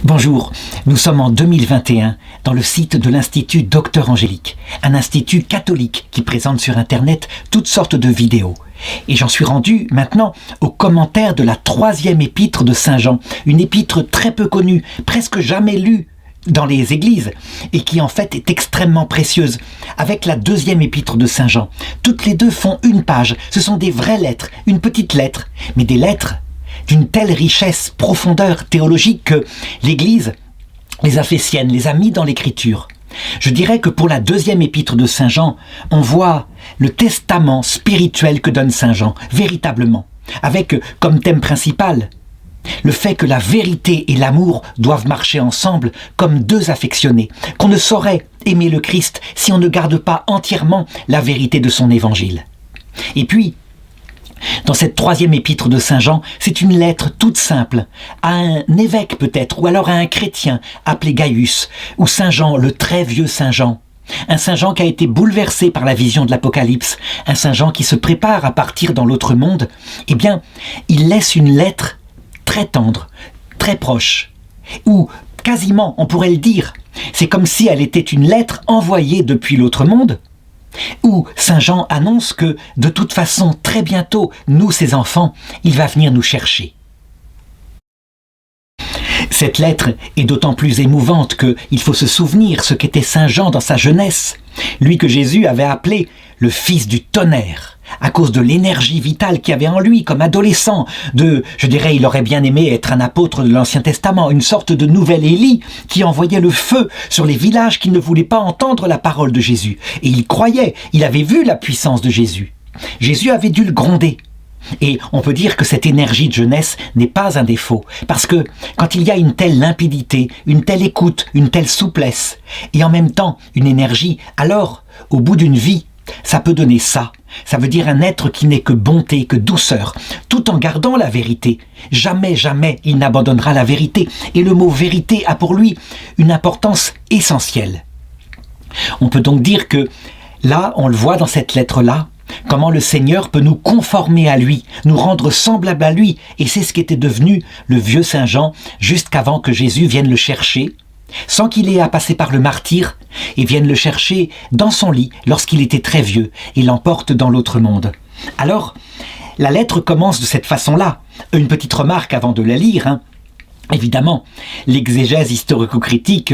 Bonjour, nous sommes en 2021 dans le site de l'Institut Docteur Angélique, un institut catholique qui présente sur Internet toutes sortes de vidéos. Et j'en suis rendu maintenant au commentaire de la 3e épître de Saint Jean, une épître très peu connue, presque jamais lue dans les églises, et qui en fait est extrêmement précieuse, avec la 2e épître de Saint Jean. Toutes les deux font une page, ce sont des vraies lettres, une petite lettre, mais des lettres d'une telle richesse, profondeur théologique que l'Église les a fait siennes, les a mis dans l'Écriture. Je dirais que pour la 2e épître de Saint Jean, on voit le testament spirituel que donne Saint Jean, véritablement, avec comme thème principal le fait que la vérité et l'amour doivent marcher ensemble comme deux affectionnés, qu'on ne saurait aimer le Christ si on ne garde pas entièrement la vérité de son évangile. Et puis, dans cette 3e épître de Saint Jean, c'est une lettre toute simple, à un évêque peut-être, ou alors à un chrétien appelé Gaius, ou Saint Jean, le très vieux Saint Jean. Un Saint Jean qui a été bouleversé par la vision de l'Apocalypse, un Saint Jean qui se prépare à partir dans l'autre monde. Eh bien, il laisse une lettre très tendre, très proche, ou quasiment, on pourrait le dire, c'est comme si elle était une lettre envoyée depuis l'autre monde, où Saint Jean annonce que, de toute façon, très bientôt, nous, ses enfants, il va venir nous chercher. Cette lettre est d'autant plus émouvante qu'il faut se souvenir ce qu'était Saint Jean dans sa jeunesse, lui que Jésus avait appelé le fils du tonnerre, à cause de l'énergie vitale qu'il y avait en lui comme adolescent, je dirais, il aurait bien aimé être un apôtre de l'Ancien Testament, une sorte de nouvel Élie qui envoyait le feu sur les villages qui ne voulaient pas entendre la parole de Jésus. Et il croyait, il avait vu la puissance de Jésus. Jésus avait dû le gronder. Et on peut dire que cette énergie de jeunesse n'est pas un défaut, parce que quand il y a une telle limpidité, une telle écoute, une telle souplesse, et en même temps une énergie, alors, au bout d'une vie, ça peut donner ça. Ça veut dire un être qui n'est que bonté, que douceur, tout en gardant la vérité. Jamais, jamais il n'abandonnera la vérité. Et le mot vérité a pour lui une importance essentielle. On peut donc dire que là, on le voit dans cette lettre-là, comment le Seigneur peut nous conformer à lui, nous rendre semblables à lui. Et c'est ce qu'était devenu le vieux Saint Jean, jusqu'avant que Jésus vienne le chercher, sans qu'il ait à passer par le martyre, et vienne le chercher dans son lit lorsqu'il était très vieux, et l'emporte dans l'autre monde. Alors, la lettre commence de cette façon-là. Une petite remarque avant de la lire, Évidemment, l'exégèse historico-critique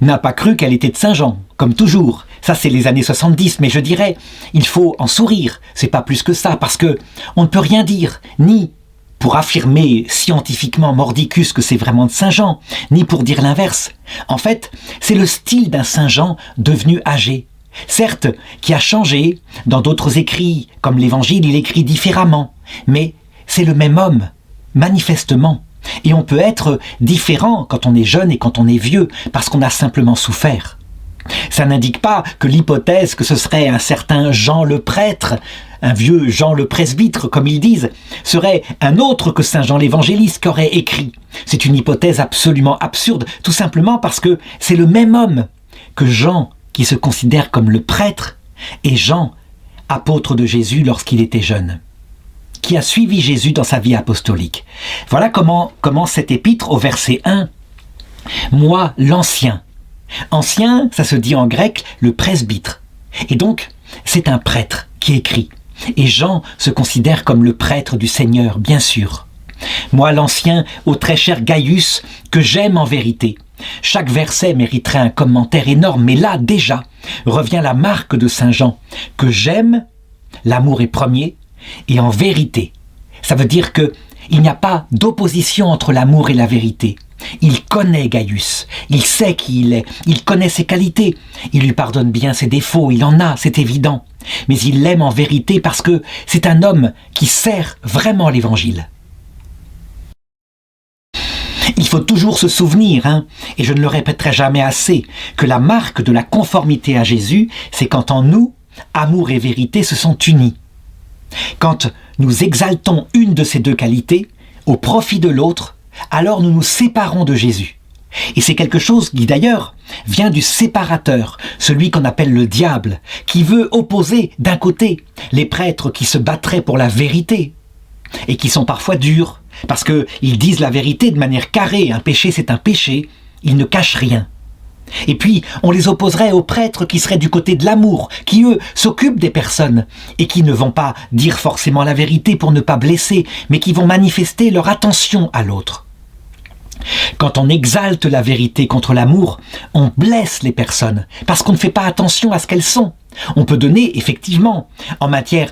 n'a pas cru qu'elle était de Saint Jean, comme toujours. Ça, c'est les années 70, mais je dirais, il faut en sourire. C'est pas plus que ça, parce que on ne peut rien dire, ni pour affirmer scientifiquement mordicus que c'est vraiment de Saint Jean, ni pour dire l'inverse. En fait, c'est le style d'un Saint Jean devenu âgé. Certes, qui a changé, dans d'autres écrits, comme l'Évangile, il écrit différemment, mais c'est le même homme, manifestement. Et on peut être différent quand on est jeune et quand on est vieux, parce qu'on a simplement souffert. Ça n'indique pas que l'hypothèse que ce serait un certain Jean le prêtre, un vieux Jean le presbytre, comme ils disent, serait un autre que Saint Jean l'évangéliste qui aurait écrit. C'est une hypothèse absolument absurde, tout simplement parce que c'est le même homme que Jean, qui se considère comme le prêtre, et Jean, apôtre de Jésus lorsqu'il était jeune, qui a suivi Jésus dans sa vie apostolique. Voilà comment commence cette épître au verset 1. « Moi, l'ancien ». Ancien, ça se dit en grec le presbytre. Et donc, c'est un prêtre qui écrit. Et Jean se considère comme le prêtre du Seigneur, bien sûr. Moi, l'ancien, au très cher Gaius, que j'aime en vérité. Chaque verset mériterait un commentaire énorme, mais là, déjà, revient la marque de Saint Jean, que j'aime, l'amour est premier, et en vérité. Ça veut dire que il n'y a pas d'opposition entre l'amour et la vérité. Il connaît Gaius, il sait qui il est, il connaît ses qualités, il lui pardonne bien ses défauts, il en a, c'est évident. Mais il l'aime en vérité parce que c'est un homme qui sert vraiment l'Évangile. Il faut toujours se souvenir, et je ne le répéterai jamais assez, que la marque de la conformité à Jésus, c'est quand en nous, amour et vérité se sont unis. Quand nous exaltons une de ces deux qualités, au profit de l'autre, alors nous nous séparons de Jésus. Et c'est quelque chose qui d'ailleurs vient du séparateur, celui qu'on appelle le diable, qui veut opposer d'un côté les prêtres qui se battraient pour la vérité, et qui sont parfois durs, parce qu'ils disent la vérité de manière carrée. Un péché, c'est un péché. Ils ne cachent rien. Et puis, on les opposerait aux prêtres qui seraient du côté de l'amour, qui, eux, s'occupent des personnes, et qui ne vont pas dire forcément la vérité pour ne pas blesser, mais qui vont manifester leur attention à l'autre. Quand on exalte la vérité contre l'amour, on blesse les personnes, parce qu'on ne fait pas attention à ce qu'elles sont. On peut donner, effectivement, en matière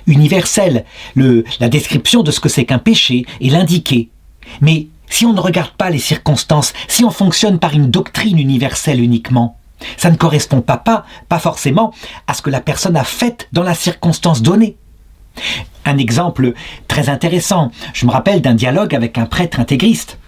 universelle, la description de ce que c'est qu'un péché et l'indiquer. Mais si on ne regarde pas les circonstances, si on fonctionne par une doctrine universelle uniquement, ça ne correspond pas forcément à ce que la personne a fait dans la circonstance donnée. Un exemple très intéressant, je me rappelle d'un dialogue avec un prêtre intégriste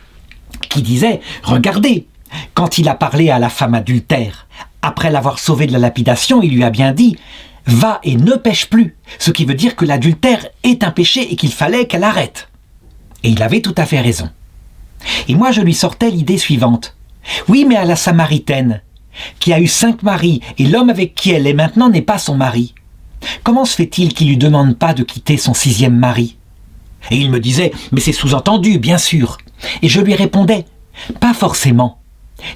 qui disait « Regardez, quand il a parlé à la femme adultère, après l'avoir sauvée de la lapidation, il lui a bien dit « Va et ne pêche plus », ce qui veut dire que l'adultère est un péché et qu'il fallait qu'elle arrête. Et il avait tout à fait raison. Et moi, je lui sortais l'idée suivante. Oui, mais à la Samaritaine, qui a eu 5 maris, et l'homme avec qui elle est maintenant n'est pas son mari, comment se fait-il qu'il lui demande pas de quitter son 6e mari? Et il me disait, mais c'est sous-entendu, bien sûr. Et je lui répondais, pas forcément.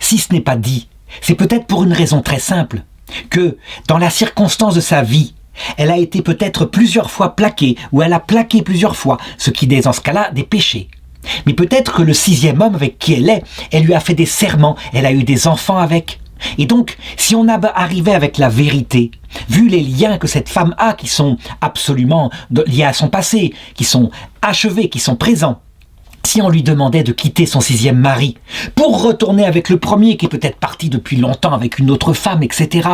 Si ce n'est pas dit, c'est peut-être pour une raison très simple, que, dans la circonstance de sa vie, elle a été peut-être plusieurs fois plaquée, ou elle a plaqué plusieurs fois, ce qui est dans ce cas-là des péchés. Mais peut-être que le 6e homme avec qui elle lui a fait des serments, elle a eu des enfants avec. Et donc, si on arrivait avec la vérité, vu les liens que cette femme a, qui sont absolument liés à son passé, qui sont achevés, qui sont présents, si on lui demandait de quitter son 6e mari, pour retourner avec le premier qui est peut-être parti depuis longtemps avec une autre femme, etc.,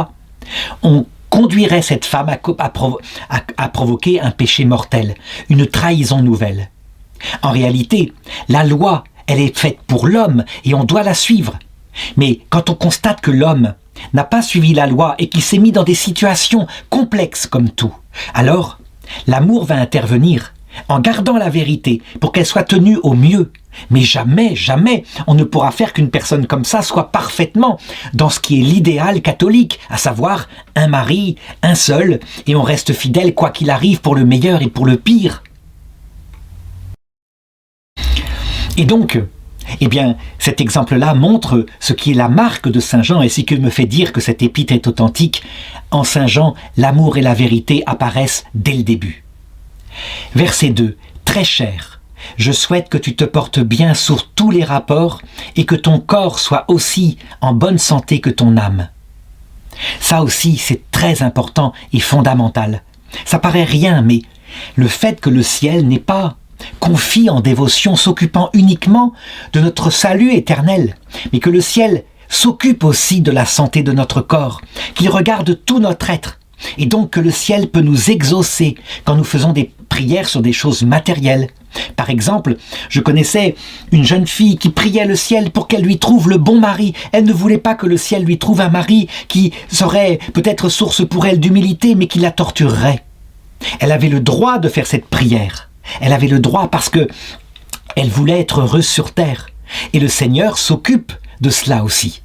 on conduirait cette femme à provoquer un péché mortel, une trahison nouvelle. En réalité, la loi, elle est faite pour l'homme et on doit la suivre. Mais quand on constate que l'homme n'a pas suivi la loi et qu'il s'est mis dans des situations complexes comme tout, alors l'amour va intervenir en gardant la vérité pour qu'elle soit tenue au mieux. Mais jamais, jamais, on ne pourra faire qu'une personne comme ça soit parfaitement dans ce qui est l'idéal catholique, à savoir un mari, un seul, et on reste fidèle quoi qu'il arrive pour le meilleur et pour le pire. Et donc, eh bien, cet exemple-là montre ce qui est la marque de Saint Jean et ce qui me fait dire que cet épître est authentique. En Saint Jean, l'amour et la vérité apparaissent dès le début. Verset 2. Très cher, je souhaite que tu te portes bien sur tous les rapports et que ton corps soit aussi en bonne santé que ton âme. Ça aussi, c'est très important et fondamental. Ça paraît rien, mais le fait que le ciel n'est pas confie en dévotion, s'occupant uniquement de notre salut éternel, mais que le ciel s'occupe aussi de la santé de notre corps, qu'il regarde tout notre être, et donc que le ciel peut nous exaucer quand nous faisons des prières sur des choses matérielles. Par exemple, je connaissais une jeune fille qui priait le ciel pour qu'elle lui trouve le bon mari. Elle ne voulait pas que le ciel lui trouve un mari qui serait peut-être source pour elle d'humilité, mais qui la torturerait. Elle avait le droit de faire cette prière. Elle avait le droit parce que elle voulait être heureuse sur terre. Et le Seigneur s'occupe de cela aussi.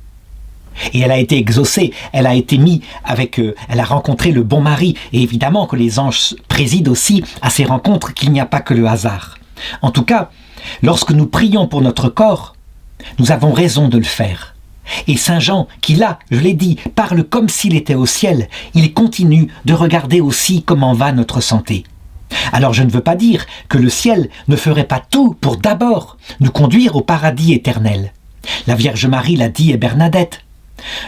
Et elle a été exaucée, elle a été mise avec, elle a rencontré le bon mari. Et évidemment que les anges président aussi à ces rencontres, qu'il n'y a pas que le hasard. En tout cas, lorsque nous prions pour notre corps, nous avons raison de le faire. Et Saint Jean, qui là, je l'ai dit, parle comme s'il était au ciel, il continue de regarder aussi comment va notre santé. Alors je ne veux pas dire que le ciel ne ferait pas tout pour d'abord nous conduire au paradis éternel. La Vierge Marie l'a dit à Bernadette.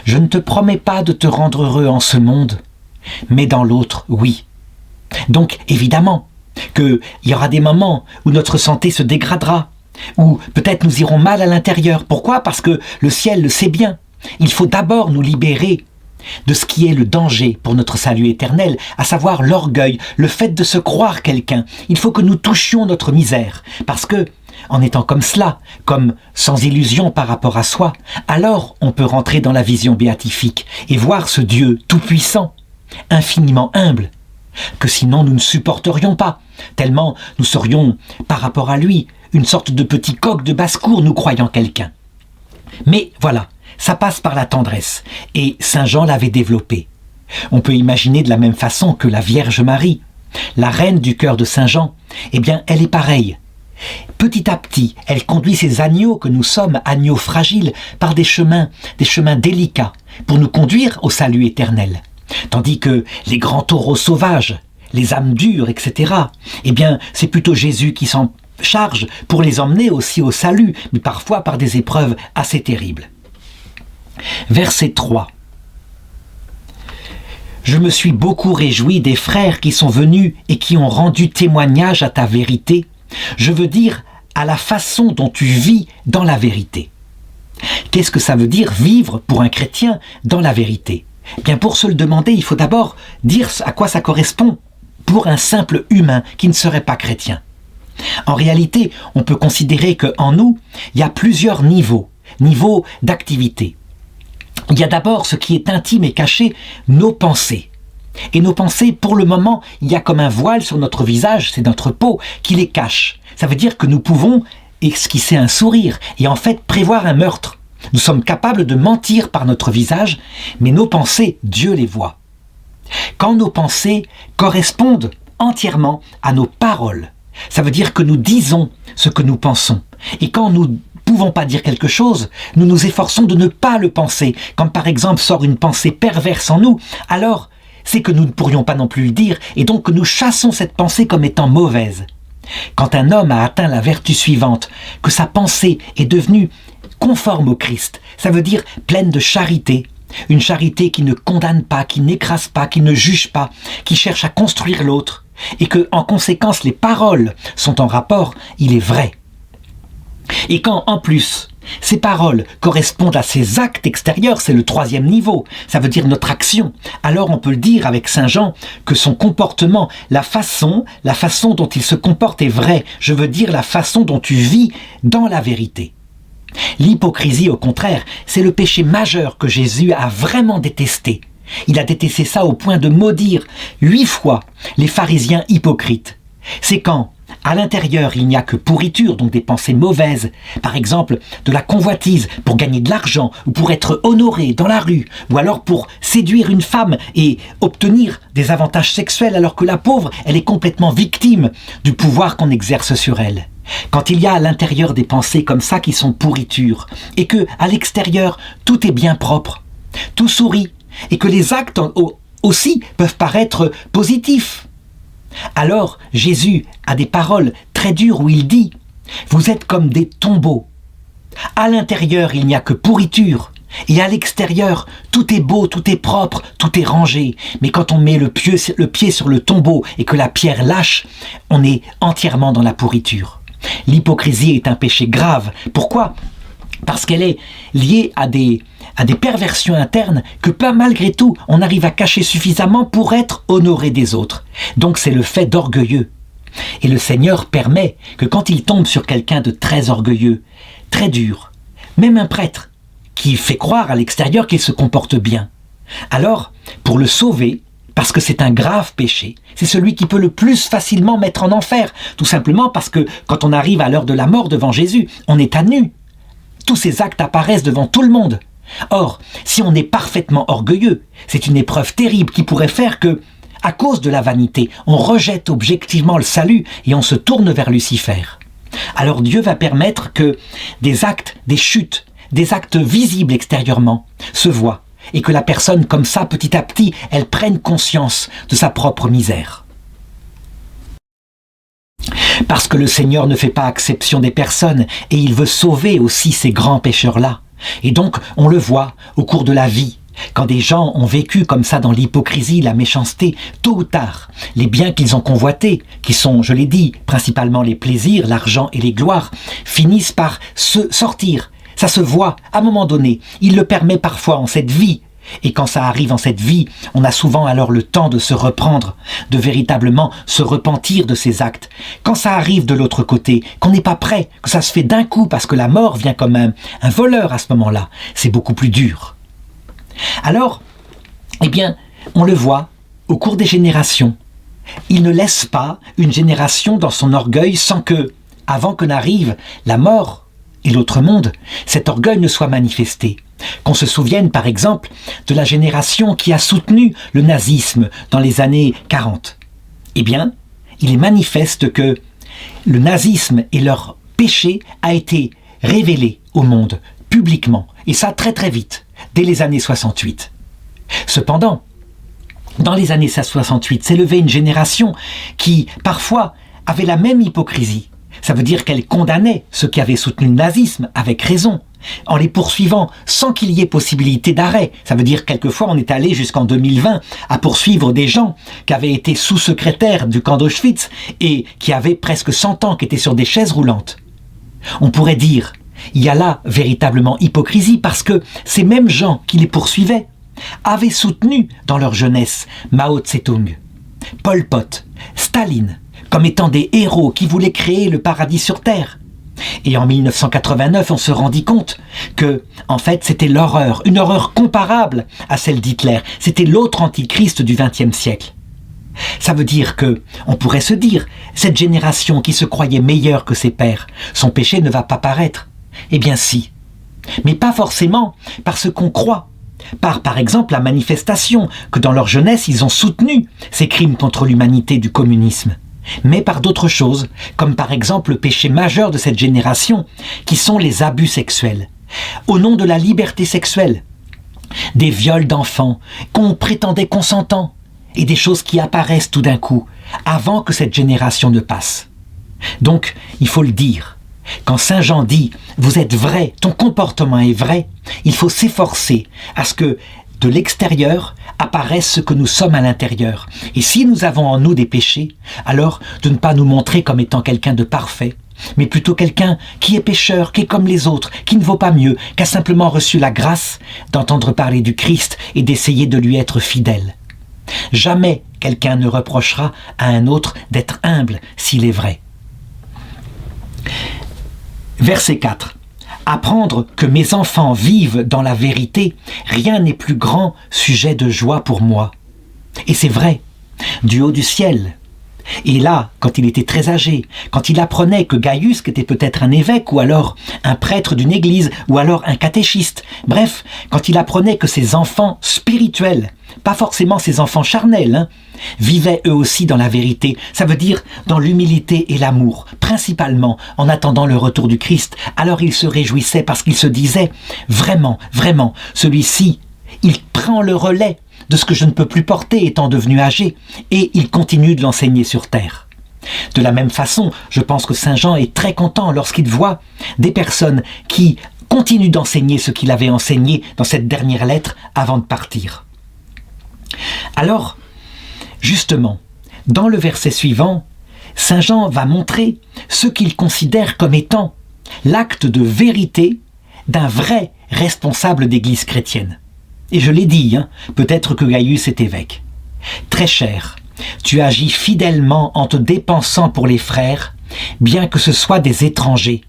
Je ne te promets pas de te rendre heureux en ce monde, mais dans l'autre, oui. Donc évidemment qu'il y aura des moments où notre santé se dégradera, où peut-être nous irons mal à l'intérieur. Pourquoi ? Parce que le ciel le sait bien. Il faut d'abord nous libérer de ce qui est le danger pour notre salut éternel, à savoir l'orgueil, le fait de se croire quelqu'un. Il faut que nous touchions notre misère, parce que, en étant comme cela, comme sans illusion par rapport à soi, alors on peut rentrer dans la vision béatifique et voir ce Dieu tout-puissant, infiniment humble, que sinon nous ne supporterions pas, tellement nous serions, par rapport à lui, une sorte de petit coq de basse-cour nous croyant quelqu'un. Mais voilà, ça passe par la tendresse, et Saint Jean l'avait développé. On peut imaginer de la même façon que la Vierge Marie, la reine du cœur de Saint Jean, eh bien, elle est pareille. Petit à petit, elle conduit ces agneaux que nous sommes, agneaux fragiles, par des chemins délicats, pour nous conduire au salut éternel. Tandis que les grands taureaux sauvages, les âmes dures, etc., eh bien, c'est plutôt Jésus qui s'en charge pour les emmener aussi au salut, mais parfois par des épreuves assez terribles. Verset 3. Je me suis beaucoup réjoui des frères qui sont venus et qui ont rendu témoignage à ta vérité. Je veux dire, à la façon dont tu vis dans la vérité. Qu'est-ce que ça veut dire vivre pour un chrétien dans la vérité ? Bien, pour se le demander, il faut d'abord dire à quoi ça correspond pour un simple humain qui ne serait pas chrétien. En réalité, on peut considérer qu'en nous, il y a plusieurs niveaux d'activité. Il y a d'abord ce qui est intime et caché, nos pensées. Et nos pensées, pour le moment, il y a comme un voile sur notre visage, c'est notre peau, qui les cache. Ça veut dire que nous pouvons esquisser un sourire et en fait prévoir un meurtre. Nous sommes capables de mentir par notre visage, mais nos pensées, Dieu les voit. Quand nos pensées correspondent entièrement à nos paroles, ça veut dire que nous disons ce que nous pensons. Et quand nous ne pouvons pas dire quelque chose, nous nous efforçons de ne pas le penser. Quand par exemple sort une pensée perverse en nous, alors c'est que nous ne pourrions pas non plus le dire, et donc que nous chassons cette pensée comme étant mauvaise. Quand un homme a atteint la vertu suivante, que sa pensée est devenue conforme au Christ, ça veut dire pleine de charité, une charité qui ne condamne pas, qui n'écrase pas, qui ne juge pas, qui cherche à construire l'autre, et que, en conséquence, les paroles sont en rapport, il est vrai. Et quand, en plus, ces paroles correspondent à ces actes extérieurs, c'est le troisième niveau, ça veut dire notre action, alors on peut le dire avec Saint Jean que son comportement, la façon dont il se comporte est vraie, je veux dire la façon dont tu vis dans la vérité. L'hypocrisie, au contraire, c'est le péché majeur que Jésus a vraiment détesté. Il a détesté ça au point de maudire 8 fois les pharisiens hypocrites. C'est quand, à l'intérieur, il n'y a que pourriture, donc des pensées mauvaises, par exemple de la convoitise pour gagner de l'argent, ou pour être honoré dans la rue, ou alors pour séduire une femme et obtenir des avantages sexuels alors que la pauvre, elle est complètement victime du pouvoir qu'on exerce sur elle. Quand il y a à l'intérieur des pensées comme ça qui sont pourriture, et que à l'extérieur, tout est bien propre, tout sourit, et que les actes aussi peuvent paraître positifs, alors Jésus a des paroles très dures où il dit « Vous êtes comme des tombeaux. À l'intérieur, il n'y a que pourriture. Et à l'extérieur, tout est beau, tout est propre, tout est rangé. Mais quand on met le pied sur le tombeau et que la pierre lâche, on est entièrement dans la pourriture. » L'hypocrisie est un péché grave. Pourquoi ? Parce qu'elle est liée à des perversions internes que pas malgré tout on arrive à cacher suffisamment pour être honoré des autres. Donc c'est le fait d'orgueilleux. Et le Seigneur permet que quand il tombe sur quelqu'un de très orgueilleux, très dur, même un prêtre, qui fait croire à l'extérieur qu'il se comporte bien, alors pour le sauver, parce que c'est un grave péché, c'est celui qui peut le plus facilement mettre en enfer, tout simplement parce que quand on arrive à l'heure de la mort devant Jésus, on est à nu. Tous ces actes apparaissent devant tout le monde. Or, si on est parfaitement orgueilleux, c'est une épreuve terrible qui pourrait faire que, à cause de la vanité, on rejette objectivement le salut et on se tourne vers Lucifer. Alors Dieu va permettre que des actes, des chutes, des actes visibles extérieurement se voient et que la personne, comme ça, petit à petit, elle prenne conscience de sa propre misère. Parce que le Seigneur ne fait pas exception des personnes et il veut sauver aussi ces grands pécheurs-là. Et donc, on le voit au cours de la vie, quand des gens ont vécu comme ça dans l'hypocrisie, la méchanceté, tôt ou tard, les biens qu'ils ont convoités, qui sont, je l'ai dit, principalement les plaisirs, l'argent et les gloires, finissent par se sortir. Ça se voit à un moment donné. Il le permet parfois en cette vie. Et quand ça arrive en cette vie, on a souvent alors le temps de se reprendre, de véritablement se repentir de ses actes. Quand ça arrive de l'autre côté, qu'on n'est pas prêt, que ça se fait d'un coup parce que la mort vient comme un voleur à ce moment-là, c'est beaucoup plus dur. Alors, eh bien, on le voit au cours des générations. Il ne laisse pas une génération dans son orgueil sans que, avant que n'arrive la mort et l'autre monde, cet orgueil ne soit manifesté. Qu'on se souvienne par exemple de la génération qui a soutenu le nazisme dans les années 40. Eh bien, il est manifeste que le nazisme et leur péché a été révélé au monde, publiquement, et ça très très vite, dès les années 68. Cependant, dans les années 68, s'est levée une génération qui, parfois, avait la même hypocrisie. Ça veut dire qu'elle condamnait ceux qui avaient soutenu le nazisme, avec raison, en les poursuivant sans qu'il y ait possibilité d'arrêt. Ça veut dire quelquefois on est allé jusqu'en 2020 à poursuivre des gens qui avaient été sous-secrétaires du camp d'Auschwitz et qui avaient presque 100 ans, qui étaient sur des chaises roulantes. On pourrait dire, il y a là véritablement hypocrisie parce que ces mêmes gens qui les poursuivaient avaient soutenu dans leur jeunesse Mao Tse-tung, Pol Pot, Staline, comme étant des héros qui voulaient créer le paradis sur Terre. Et en 1989, on se rendit compte que, en fait, c'était l'horreur, une horreur comparable à celle d'Hitler. C'était l'autre antichrist du XXe siècle. Ça veut dire que, on pourrait se dire, cette génération qui se croyait meilleure que ses pères, son péché ne va pas paraître. Eh bien si, mais pas forcément parce qu'on croit. Par exemple, la manifestation que dans leur jeunesse, ils ont soutenu ces crimes contre l'humanité du communisme. Mais par d'autres choses, comme par exemple le péché majeur de cette génération, qui sont les abus sexuels. Au nom de la liberté sexuelle, des viols d'enfants qu'on prétendait consentants, et des choses qui apparaissent tout d'un coup, avant que cette génération ne passe. Donc, il faut le dire, quand Saint Jean dit « vous êtes vrai, ton comportement est vrai », il faut s'efforcer à ce que de l'extérieur apparaisse ce que nous sommes à l'intérieur. Et si nous avons en nous des péchés, alors de ne pas nous montrer comme étant quelqu'un de parfait, mais plutôt quelqu'un qui est pécheur, qui est comme les autres, qui ne vaut pas mieux, qui a simplement reçu la grâce d'entendre parler du Christ et d'essayer de lui être fidèle. Jamais quelqu'un ne reprochera à un autre d'être humble s'il est vrai. Verset 4. Apprendre que mes enfants vivent dans la vérité, rien n'est plus grand sujet de joie pour moi. Et c'est vrai, du haut du ciel. Et là, quand il était très âgé, quand il apprenait que Gaius, qui était peut-être un évêque, ou alors un prêtre d'une église, ou alors un catéchiste, bref, quand il apprenait que ses enfants spirituels, pas forcément ses enfants charnels, vivaient eux aussi dans la vérité, ça veut dire dans l'humilité et l'amour, principalement en attendant le retour du Christ, alors il se réjouissait parce qu'il se disait, vraiment, vraiment, celui-ci, il prend le relais de ce que je ne peux plus porter étant devenu âgé, et il continue de l'enseigner sur terre. De la même façon, je pense que Saint Jean est très content lorsqu'il voit des personnes qui continuent d'enseigner ce qu'il avait enseigné dans cette dernière lettre avant de partir. Alors, justement, dans le verset suivant, Saint Jean va montrer ce qu'il considère comme étant l'acte de vérité d'un vrai responsable d'église chrétienne. Et je l'ai dit, peut-être que Gaius est évêque. Très cher, tu agis fidèlement en te dépensant pour les frères, bien que ce soient des étrangers.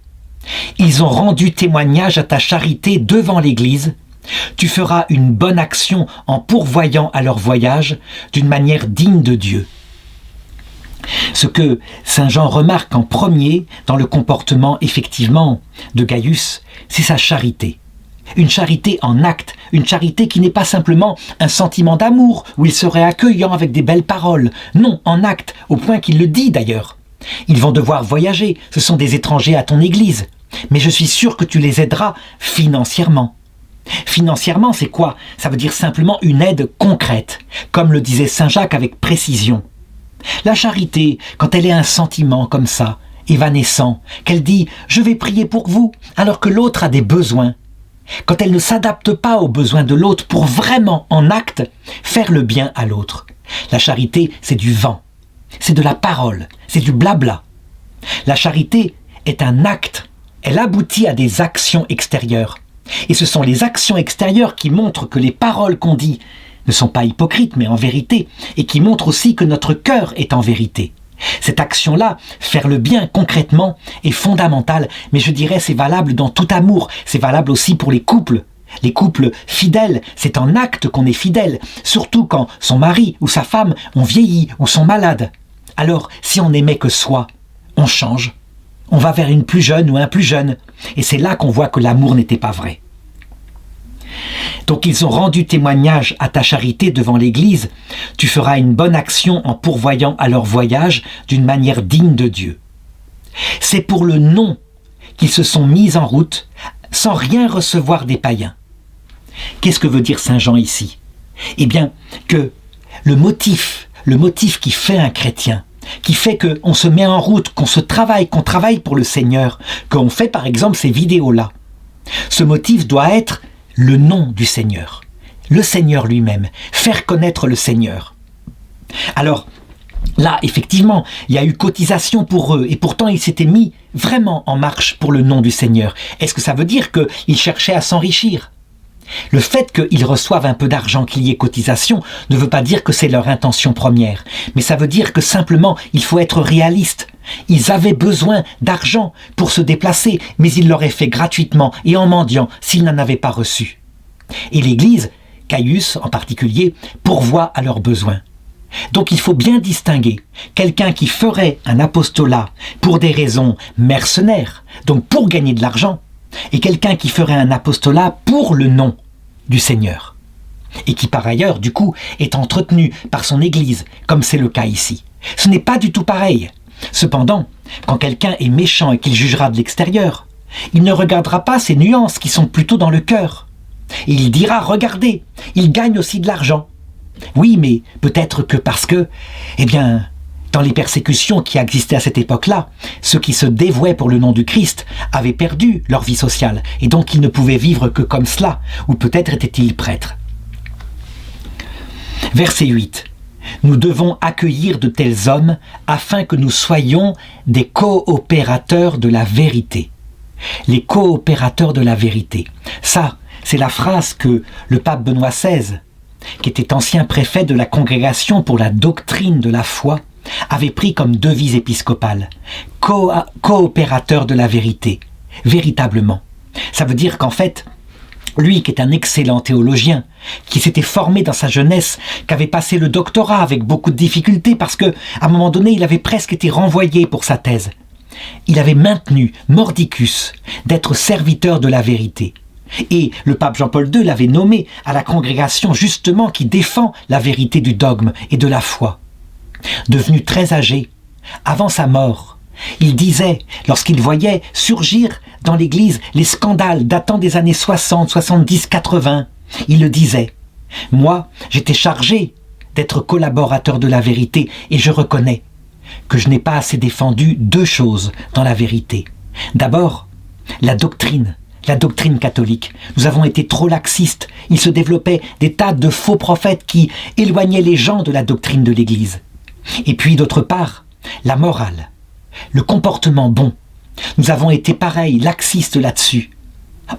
Ils ont rendu témoignage à ta charité devant l'Église. Tu feras une bonne action en pourvoyant à leur voyage d'une manière digne de Dieu. Ce que Saint Jean remarque en premier dans le comportement effectivement de Gaius, c'est sa charité. Une charité en acte, une charité qui n'est pas simplement un sentiment d'amour où il serait accueillant avec des belles paroles. Non, en acte, au point qu'il le dit d'ailleurs. Ils vont devoir voyager, ce sont des étrangers à ton église. Mais je suis sûr que tu les aideras financièrement. Financièrement, c'est quoi? Ça veut dire simplement une aide concrète, comme le disait Saint Jacques avec précision. La charité, quand elle est un sentiment comme ça, évanescent, qu'elle dit « je vais prier pour vous » alors que l'autre a des besoins, quand elle ne s'adapte pas aux besoins de l'autre pour vraiment, en acte, faire le bien à l'autre. La charité, c'est du vent, c'est de la parole, c'est du blabla. La charité est un acte, elle aboutit à des actions extérieures. Et ce sont les actions extérieures qui montrent que les paroles qu'on dit ne sont pas hypocrites, mais en vérité, et qui montrent aussi que notre cœur est en vérité. Cette action-là, faire le bien concrètement, est fondamentale, mais je dirais c'est valable dans tout amour, c'est valable aussi pour les couples. Les couples fidèles, c'est en acte qu'on est fidèle, surtout quand son mari ou sa femme ont vieilli ou sont malades. Alors, si on n'aimait que soi, on change, on va vers une plus jeune ou un plus jeune, et c'est là qu'on voit que l'amour n'était pas vrai. Donc ils ont rendu témoignage à ta charité devant l'Église. Tu feras une bonne action en pourvoyant à leur voyage d'une manière digne de Dieu. C'est pour le nom qu'ils se sont mis en route sans rien recevoir des païens. Qu'est-ce que veut dire Saint Jean ici? Eh bien, que le motif qui fait un chrétien, qui fait qu'on se met en route, qu'on travaille pour le Seigneur, qu'on fait par exemple ces vidéos-là, ce motif doit être le nom du Seigneur, le Seigneur lui-même, faire connaître le Seigneur. Alors, là, effectivement, il y a eu cotisation pour eux, et pourtant ils s'étaient mis vraiment en marche pour le nom du Seigneur. Est-ce que ça veut dire qu'ils cherchaient à s'enrichir? Le fait qu'ils reçoivent un peu d'argent, qu'il y ait cotisation, ne veut pas dire que c'est leur intention première, mais ça veut dire que simplement, il faut être réaliste. Ils avaient besoin d'argent pour se déplacer, mais ils l'auraient fait gratuitement et en mendiant s'ils n'en avaient pas reçu. Et l'Église, Caius en particulier, pourvoit à leurs besoins. Donc il faut bien distinguer quelqu'un qui ferait un apostolat pour des raisons mercenaires, donc pour gagner de l'argent, et quelqu'un qui ferait un apostolat pour le nom du Seigneur, et qui par ailleurs, du coup, est entretenu par son Église, comme c'est le cas ici. Ce n'est pas du tout pareil. Cependant, quand quelqu'un est méchant et qu'il jugera de l'extérieur, il ne regardera pas ces nuances qui sont plutôt dans le cœur. Et il dira, regardez, il gagne aussi de l'argent. Oui, mais peut-être que parce que, dans les persécutions qui existaient à cette époque-là, ceux qui se dévouaient pour le nom du Christ avaient perdu leur vie sociale, et donc ils ne pouvaient vivre que comme cela, ou peut-être étaient-ils prêtres. Verset 8. Nous devons accueillir de tels hommes afin que nous soyons des coopérateurs de la vérité. Les coopérateurs de la vérité. Ça, c'est la phrase que le pape Benoît XVI, qui était ancien préfet de la Congrégation pour la doctrine de la foi, avait pris comme devise épiscopale. Coopérateur de la vérité. Véritablement. Ça veut dire qu'en fait, lui qui est un excellent théologien, qui s'était formé dans sa jeunesse, qui avait passé le doctorat avec beaucoup de difficultés parce que, à un moment donné, il avait presque été renvoyé pour sa thèse. Il avait maintenu, mordicus, d'être serviteur de la vérité. Et le pape Jean-Paul II l'avait nommé à la congrégation justement qui défend la vérité du dogme et de la foi. Devenu très âgé, avant sa mort, il disait, lorsqu'il voyait surgir dans l'Église les scandales datant des années 60, 70, 80, il le disait, « Moi, j'étais chargé d'être collaborateur de la vérité et je reconnais que je n'ai pas assez défendu deux choses dans la vérité. D'abord, la doctrine catholique. Nous avons été trop laxistes. Il se développait des tas de faux prophètes qui éloignaient les gens de la doctrine de l'Église. Et puis d'autre part, la morale, le comportement bon. Nous avons été pareil, laxistes là-dessus.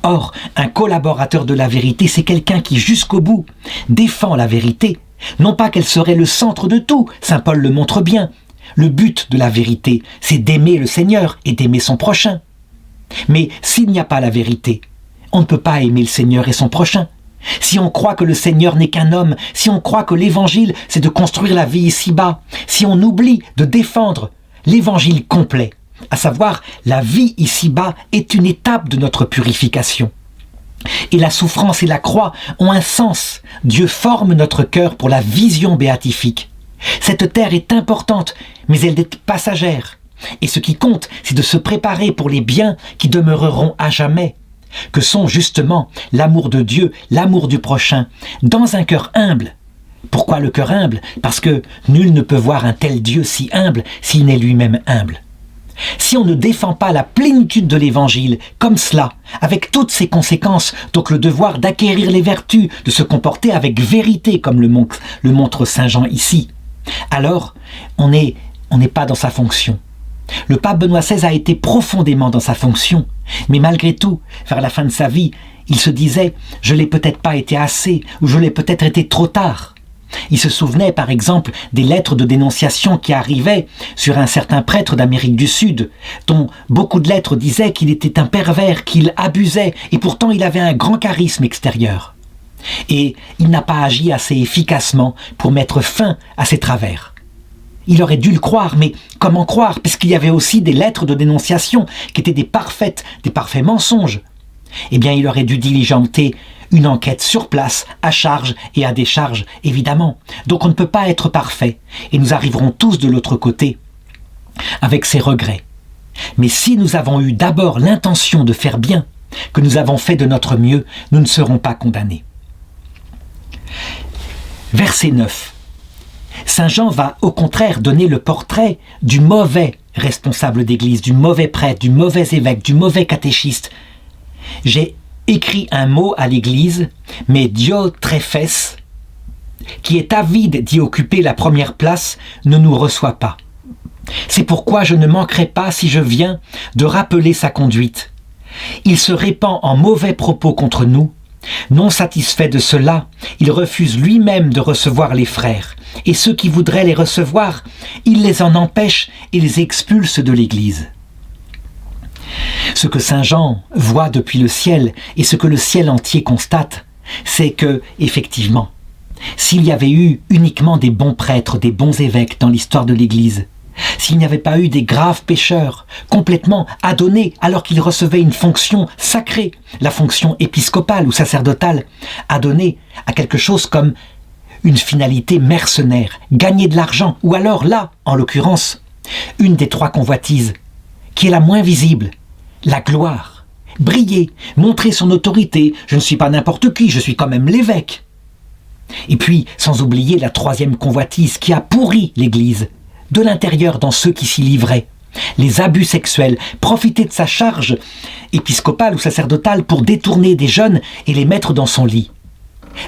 Or, un collaborateur de la vérité, c'est quelqu'un qui jusqu'au bout défend la vérité. Non pas qu'elle serait le centre de tout, saint Paul le montre bien. Le but de la vérité, c'est d'aimer le Seigneur et d'aimer son prochain. Mais s'il n'y a pas la vérité, on ne peut pas aimer le Seigneur et son prochain. Si on croit que le Seigneur n'est qu'un homme, si on croit que l'évangile c'est de construire la vie ici-bas, si on oublie de défendre l'évangile complet, à savoir la vie ici-bas est une étape de notre purification. Et la souffrance et la croix ont un sens. Dieu forme notre cœur pour la vision béatifique. Cette terre est importante, mais elle est passagère. Et ce qui compte, c'est de se préparer pour les biens qui demeureront à jamais, que sont justement l'amour de Dieu, l'amour du prochain, dans un cœur humble. Pourquoi le cœur humble? Parce que nul ne peut voir un tel Dieu si humble s'il n'est lui-même humble. Si on ne défend pas la plénitude de l'Évangile comme cela, avec toutes ses conséquences, donc le devoir d'acquérir les vertus, de se comporter avec vérité comme le montre Saint Jean ici, alors on n'est pas dans sa fonction. Le pape Benoît XVI a été profondément dans sa fonction, mais malgré tout, vers la fin de sa vie, il se disait « je l'ai peut-être pas été assez » ou « je l'ai peut-être été trop tard ». Il se souvenait par exemple des lettres de dénonciation qui arrivaient sur un certain prêtre d'Amérique du Sud, dont beaucoup de lettres disaient qu'il était un pervers, qu'il abusait, et pourtant il avait un grand charisme extérieur. Et il n'a pas agi assez efficacement pour mettre fin à ses travers. Il aurait dû le croire, mais comment croire, puisqu'il y avait aussi des lettres de dénonciation qui étaient des parfaits mensonges. Eh bien, il aurait dû diligenter une enquête sur place, à charge et à décharge, évidemment. Donc on ne peut pas être parfait, et nous arriverons tous de l'autre côté, avec ses regrets. Mais si nous avons eu d'abord l'intention de faire bien, que nous avons fait de notre mieux, nous ne serons pas condamnés. Verset 9. Saint Jean va au contraire donner le portrait du mauvais responsable d'église, du mauvais prêtre, du mauvais évêque, du mauvais catéchiste. J'ai écrit un mot à l'église, mais Diotréphes, qui est avide d'y occuper la première place, ne nous reçoit pas. C'est pourquoi je ne manquerai pas, si je viens, de rappeler sa conduite. Il se répand en mauvais propos contre nous. Non satisfait de cela, il refuse lui-même de recevoir les frères, et ceux qui voudraient les recevoir, il les en empêche et les expulse de l'Église. Ce que Saint Jean voit depuis le ciel et ce que le ciel entier constate, c'est que, effectivement, s'il y avait eu uniquement des bons prêtres, des bons évêques dans l'histoire de l'Église, s'il n'y avait pas eu des graves pécheurs, complètement adonnés alors qu'ils recevaient une fonction sacrée, la fonction épiscopale ou sacerdotale, adonnée à quelque chose comme une finalité mercenaire, gagner de l'argent, ou alors là, en l'occurrence, une des trois convoitises, qui est la moins visible, la gloire, briller, montrer son autorité, je ne suis pas n'importe qui, je suis quand même l'évêque. Et puis, sans oublier la troisième convoitise qui a pourri l'Église, de l'intérieur dans ceux qui s'y livraient, les abus sexuels, profiter de sa charge épiscopale ou sacerdotale pour détourner des jeunes et les mettre dans son lit.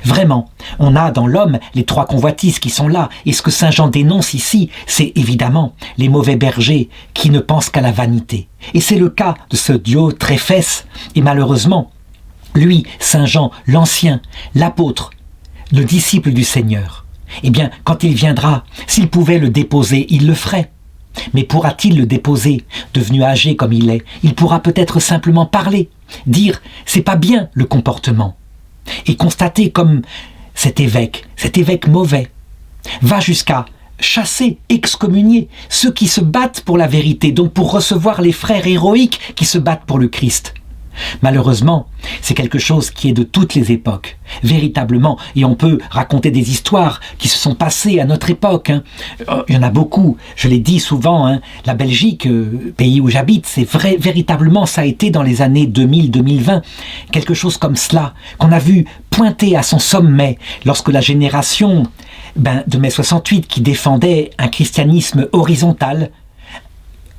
Vraiment, on a dans l'homme les trois convoitises qui sont là, et ce que Saint Jean dénonce ici, c'est évidemment les mauvais bergers qui ne pensent qu'à la vanité. Et c'est le cas de ce Diotréphes, et malheureusement, lui, Saint Jean, l'ancien, l'apôtre, le disciple du Seigneur, eh bien, quand il viendra, s'il pouvait le déposer, il le ferait. Mais pourra-t-il le déposer, devenu âgé comme il est? Il pourra peut-être simplement parler, dire « c'est pas bien le comportement ». Et constater comme cet évêque mauvais, va jusqu'à chasser, excommunier ceux qui se battent pour la vérité, donc pour recevoir les frères héroïques qui se battent pour le Christ. Malheureusement, c'est quelque chose qui est de toutes les époques, véritablement, et on peut raconter des histoires qui se sont passées à notre époque. Il y en a beaucoup, je l'ai dit souvent, la Belgique, pays où j'habite, c'est vrai, véritablement, ça a été dans les années 2000-2020, quelque chose comme cela, qu'on a vu pointer à son sommet lorsque la génération de mai 68 qui défendait un christianisme horizontal,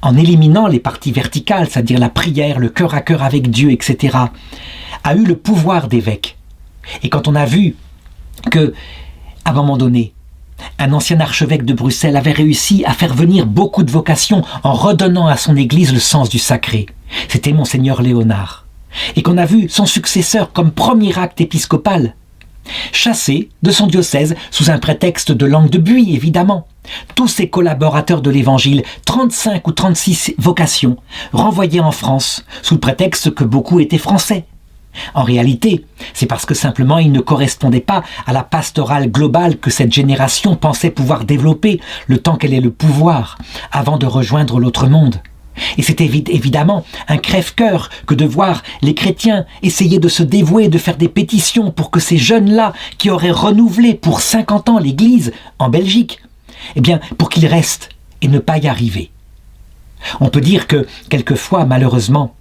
en éliminant les parties verticales, c'est-à-dire la prière, le cœur à cœur avec Dieu, etc., a eu le pouvoir d'évêque. Et quand on a vu que, à un moment donné, un ancien archevêque de Bruxelles avait réussi à faire venir beaucoup de vocations en redonnant à son église le sens du sacré, c'était Monseigneur Léonard, et qu'on a vu son successeur comme premier acte épiscopal, chassé de son diocèse sous un prétexte de langue de buis, évidemment. Tous ses collaborateurs de l'Évangile, 35 ou 36 vocations, renvoyés en France, sous le prétexte que beaucoup étaient français. En réalité, c'est parce que simplement ils ne correspondaient pas à la pastorale globale que cette génération pensait pouvoir développer le temps qu'elle ait le pouvoir, avant de rejoindre l'autre monde. Et c'est évidemment un crève-cœur que de voir les chrétiens essayer de se dévouer, de faire des pétitions pour que ces jeunes-là, qui auraient renouvelé pour 50 ans l'Église en Belgique, eh bien, pour qu'ils restent et ne pas y arriver. On peut dire que, quelquefois, malheureusement,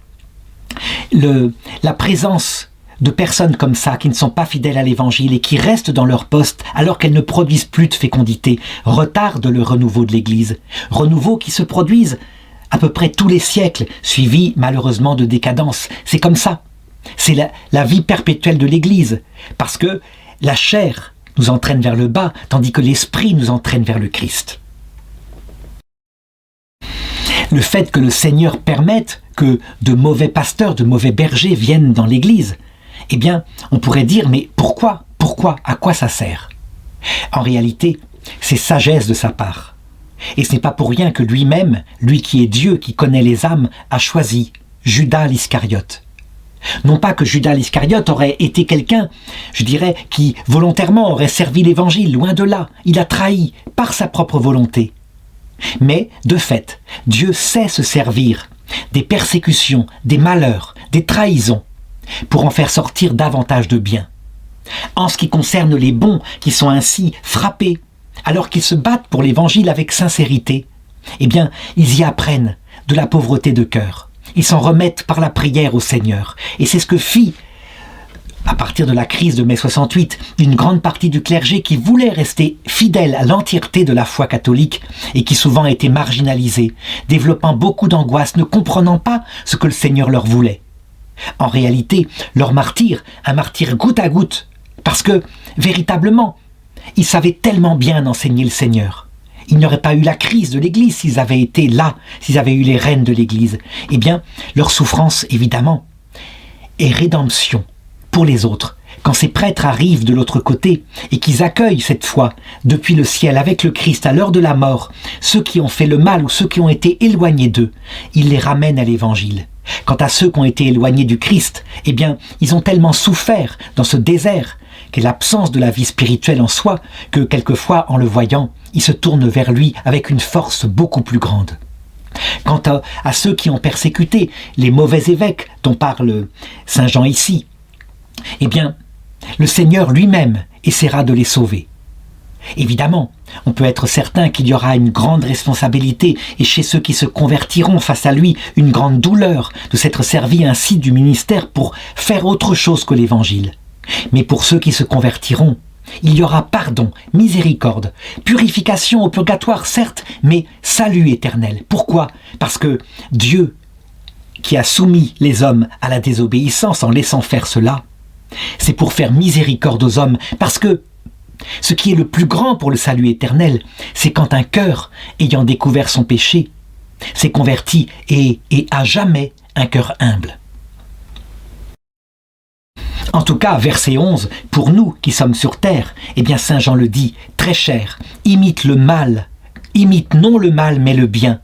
la présence de personnes comme ça, qui ne sont pas fidèles à l'Évangile et qui restent dans leur poste alors qu'elles ne produisent plus de fécondité, retarde le renouveau de l'Église. Renouveau qui se produise à peu près tous les siècles, suivi malheureusement de décadence. C'est comme ça. C'est la vie perpétuelle de l'Église, parce que la chair nous entraîne vers le bas, tandis que l'esprit nous entraîne vers le Christ. Le fait que le Seigneur permette que de mauvais pasteurs, de mauvais bergers viennent dans l'Église, eh bien, on pourrait dire, mais pourquoi? Pourquoi? À quoi ça sert? En réalité, c'est sagesse de sa part. Et ce n'est pas pour rien que lui-même, lui qui est Dieu, qui connaît les âmes, a choisi Judas l'Iscariote. Non pas que Judas l'Iscariote aurait été quelqu'un, je dirais, qui volontairement aurait servi l'Évangile, loin de là. Il a trahi par sa propre volonté. Mais, de fait, Dieu sait se servir des persécutions, des malheurs, des trahisons, pour en faire sortir davantage de bien. En ce qui concerne les bons qui sont ainsi frappés, alors qu'ils se battent pour l'Évangile avec sincérité, eh bien, ils y apprennent de la pauvreté de cœur. Ils s'en remettent par la prière au Seigneur. Et c'est ce que fit, à partir de la crise de mai 68, une grande partie du clergé qui voulait rester fidèle à l'entièreté de la foi catholique et qui souvent était marginalisé, développant beaucoup d'angoisse, ne comprenant pas ce que le Seigneur leur voulait. En réalité, leur martyr, un martyr goutte à goutte, parce que, véritablement, ils savaient tellement bien enseigner le Seigneur. Il n'y aurait pas eu la crise de l'Église s'ils avaient été là, s'ils avaient eu les reines de l'Église. Eh bien, leur souffrance, évidemment, est rédemption pour les autres. Quand ces prêtres arrivent de l'autre côté et qu'ils accueillent cette foi depuis le ciel avec le Christ à l'heure de la mort, ceux qui ont fait le mal ou ceux qui ont été éloignés d'eux, ils les ramènent à l'Évangile. Quant à ceux qui ont été éloignés du Christ, eh bien, ils ont tellement souffert dans ce désert qu'est l'absence de la vie spirituelle en soi, que quelquefois, en le voyant, ils se tournent vers lui avec une force beaucoup plus grande. Quant à ceux qui ont persécuté les mauvais évêques dont parle Saint Jean ici, eh bien, le Seigneur lui-même essaiera de les sauver. Évidemment, on peut être certain qu'il y aura une grande responsabilité et chez ceux qui se convertiront face à lui, une grande douleur de s'être servi ainsi du ministère pour faire autre chose que l'Évangile. Mais pour ceux qui se convertiront, il y aura pardon, miséricorde, purification au purgatoire certes, mais salut éternel. Pourquoi ? Parce que Dieu, qui a soumis les hommes à la désobéissance en laissant faire cela, c'est pour faire miséricorde aux hommes, parce que ce qui est le plus grand pour le salut éternel, c'est quand un cœur, ayant découvert son péché, s'est converti et à jamais un cœur humble. En tout cas, verset 11, pour nous qui sommes sur terre, eh bien Saint Jean le dit, très cher, imite le mal, imite non le mal mais le bien.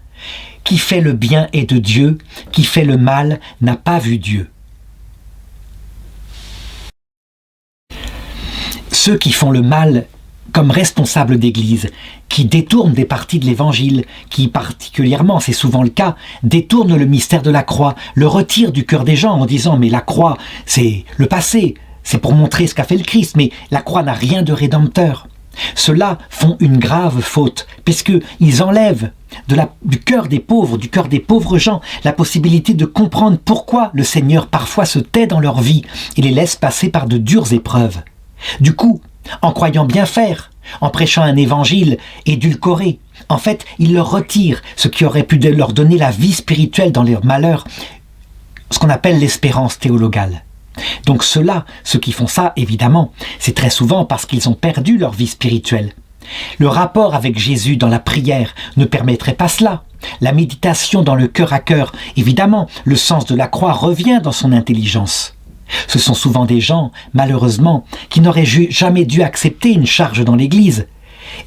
Qui fait le bien est de Dieu, qui fait le mal n'a pas vu Dieu. Ceux qui font le mal comme responsables d'église, qui détournent des parties de l'évangile, qui particulièrement, c'est souvent le cas, détournent le mystère de la croix, le retirent du cœur des gens en disant « mais la croix, c'est le passé, c'est pour montrer ce qu'a fait le Christ, mais la croix n'a rien de rédempteur ». Ceux-là font une grave faute, puisqu'ils enlèvent du cœur des pauvres gens, la possibilité de comprendre pourquoi le Seigneur parfois se tait dans leur vie et les laisse passer par de dures épreuves. Du coup, en croyant bien faire, en prêchant un évangile édulcoré, en fait, il leur retire ce qui aurait pu leur donner la vie spirituelle dans leur malheur, ce qu'on appelle l'espérance théologale. Donc ceux qui font ça, évidemment, c'est très souvent parce qu'ils ont perdu leur vie spirituelle. Le rapport avec Jésus dans la prière ne permettrait pas cela. La méditation dans le cœur à cœur, évidemment, le sens de la croix revient dans son intelligence. Ce sont souvent des gens, malheureusement, qui n'auraient jamais dû accepter une charge dans l'Église,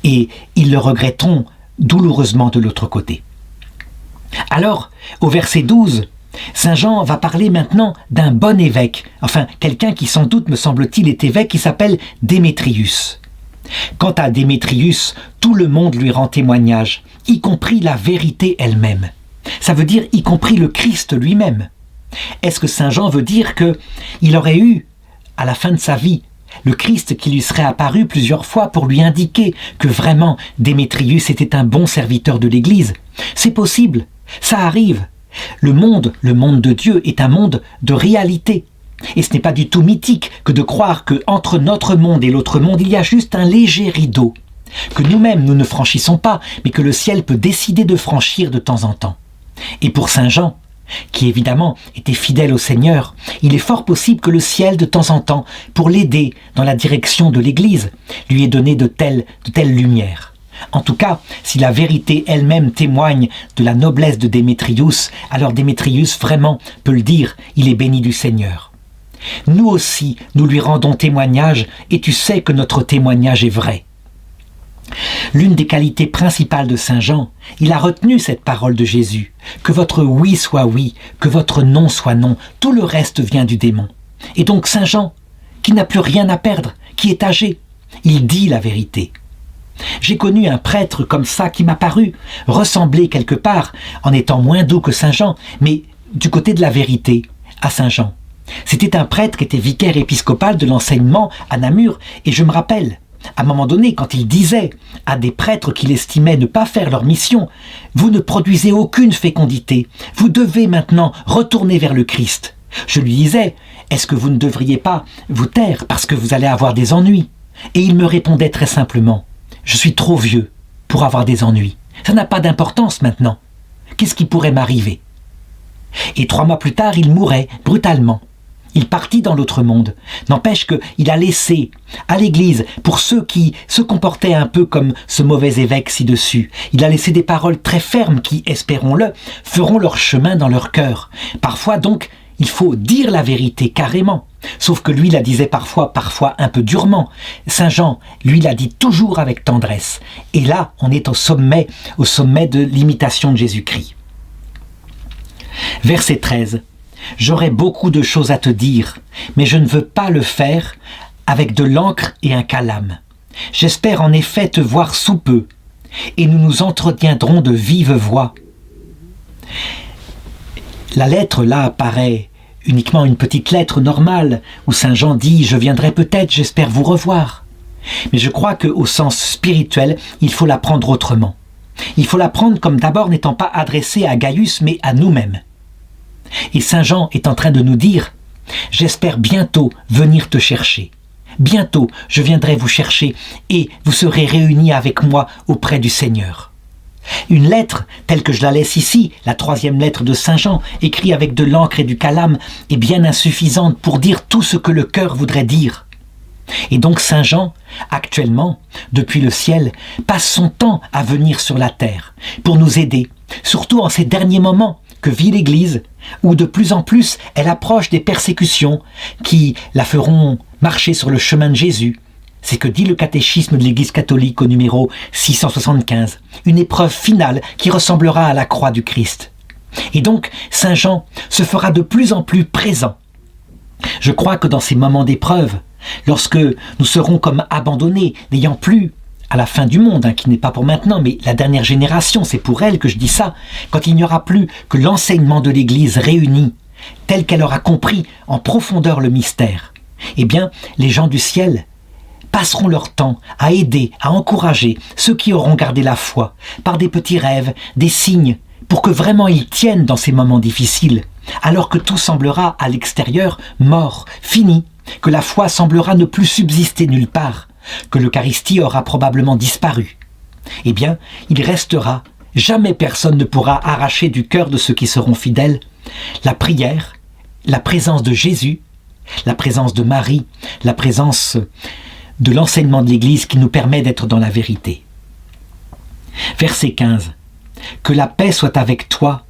et ils le regretteront douloureusement de l'autre côté. Alors, au verset 12, Saint Jean va parler maintenant d'un bon évêque, enfin quelqu'un qui sans doute, me semble-t-il, est évêque, qui s'appelle Démétrius. Quant à Démétrius, tout le monde lui rend témoignage, y compris la vérité elle-même. Ça veut dire y compris le Christ lui-même. Est-ce que Saint Jean veut dire qu'il aurait eu, à la fin de sa vie, le Christ qui lui serait apparu plusieurs fois pour lui indiquer que vraiment Démétrius était un bon serviteur de l'Église? C'est possible, ça arrive. Le monde de Dieu est un monde de réalité. Et ce n'est pas du tout mythique que de croire qu'entre notre monde et l'autre monde, il y a juste un léger rideau, que nous-mêmes nous ne franchissons pas, mais que le ciel peut décider de franchir de temps en temps. Et pour Saint Jean, qui évidemment était fidèle au Seigneur, il est fort possible que le ciel, de temps en temps, pour l'aider dans la direction de l'Église, lui ait donné de telles lumières. En tout cas, si la vérité elle-même témoigne de la noblesse de Démétrius, alors Démétrius vraiment peut le dire, il est béni du Seigneur. Nous aussi, nous lui rendons témoignage, et tu sais que notre témoignage est vrai. L'une des qualités principales de Saint Jean, il a retenu cette parole de Jésus, que votre oui soit oui, que votre non soit non, tout le reste vient du démon. Et donc Saint Jean, qui n'a plus rien à perdre, qui est âgé, il dit la vérité. J'ai connu un prêtre comme ça qui m'a paru ressembler quelque part, en étant moins doux que Saint Jean, mais du côté de la vérité, à Saint Jean. C'était un prêtre qui était vicaire épiscopal de l'enseignement à Namur, et je me rappelle, à un moment donné, quand il disait à des prêtres qu'il estimait ne pas faire leur mission, « Vous ne produisez aucune fécondité, vous devez maintenant retourner vers le Christ ». Je lui disais, « Est-ce que vous ne devriez pas vous taire parce que vous allez avoir des ennuis ?» Et il me répondait très simplement, « Je suis trop vieux pour avoir des ennuis. Ça n'a pas d'importance maintenant. Qu'est-ce qui pourrait m'arriver ?» Et 3 mois plus tard, il mourait brutalement. Il partit dans l'autre monde. N'empêche qu'il a laissé à l'Église, pour ceux qui se comportaient un peu comme ce mauvais évêque ci-dessus, il a laissé des paroles très fermes qui, espérons-le, feront leur chemin dans leur cœur. Parfois donc, il faut dire la vérité carrément. Sauf que lui la disait parfois un peu durement. Saint Jean, lui, l'a dit toujours avec tendresse. Et là, on est au sommet de l'imitation de Jésus-Christ. Verset 13. « J'aurais beaucoup de choses à te dire, mais je ne veux pas le faire avec de l'encre et un calame. J'espère en effet te voir sous peu, et nous nous entretiendrons de vive voix. » La lettre, là, paraît uniquement une petite lettre normale, où Saint Jean dit « Je viendrai peut-être, j'espère vous revoir ». Mais je crois qu'au sens spirituel, il faut la prendre autrement. Il faut la prendre comme d'abord n'étant pas adressée à Gaius, mais à nous-mêmes. Et Saint Jean est en train de nous dire « J'espère bientôt venir te chercher. Bientôt, je viendrai vous chercher et vous serez réunis avec moi auprès du Seigneur. » Une lettre, telle que je la laisse ici, la 3e lettre de Saint Jean, écrite avec de l'encre et du calame, est bien insuffisante pour dire tout ce que le cœur voudrait dire. Et donc Saint Jean, actuellement, depuis le ciel, passe son temps à venir sur la terre pour nous aider, surtout en ces derniers moments que vit l'Église, où de plus en plus elle approche des persécutions qui la feront marcher sur le chemin de Jésus. C'est ce que dit le catéchisme de l'Église catholique au numéro 675, une épreuve finale qui ressemblera à la croix du Christ. Et donc, Saint Jean se fera de plus en plus présent. Je crois que dans ces moments d'épreuve, lorsque nous serons comme abandonnés, n'ayant plus, à la fin du monde, qui n'est pas pour maintenant, mais la dernière génération, c'est pour elle que je dis ça, quand il n'y aura plus que l'enseignement de l'Église réuni, tel qu'elle aura compris en profondeur le mystère, eh bien, les gens du ciel passeront leur temps à aider, à encourager ceux qui auront gardé la foi, par des petits rêves, des signes, pour que vraiment ils tiennent dans ces moments difficiles, alors que tout semblera à l'extérieur mort, fini, que la foi semblera ne plus subsister nulle part, que l'Eucharistie aura probablement disparu. Eh bien, il restera, jamais personne ne pourra arracher du cœur de ceux qui seront fidèles, la prière, la présence de Jésus, la présence de Marie, la présence de l'enseignement de l'Église qui nous permet d'être dans la vérité. Verset 15. « Que la paix soit avec toi,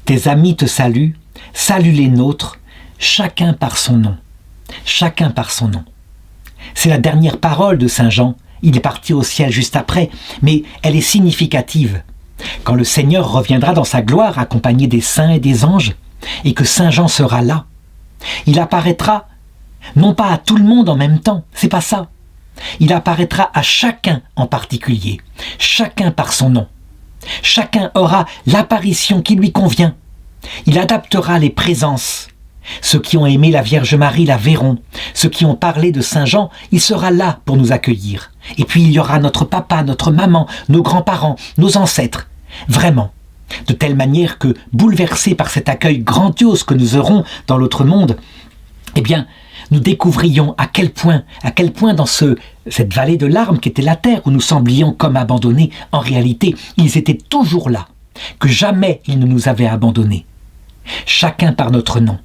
tes amis te saluent, salue les nôtres, chacun par son nom. » Chacun par son nom. C'est la dernière parole de Saint Jean. Il est parti au ciel juste après, mais elle est significative. Quand le Seigneur reviendra dans sa gloire accompagné des saints et des anges, et que Saint Jean sera là, il apparaîtra non pas à tout le monde en même temps, c'est pas ça. Il apparaîtra à chacun en particulier, chacun par son nom. Chacun aura l'apparition qui lui convient. Il adaptera les présences. Ceux qui ont aimé la Vierge Marie la verront. Ceux qui ont parlé de Saint Jean, il sera là pour nous accueillir. Et puis il y aura notre papa, notre maman, nos grands-parents, nos ancêtres. Vraiment. De telle manière que, bouleversés par cet accueil grandiose que nous aurons dans l'autre monde, eh bien, nous découvrions à quel point dans cette vallée de larmes qui était la terre, où nous semblions comme abandonnés, en réalité, ils étaient toujours là, que jamais ils ne nous avaient abandonnés. Chacun par notre nom.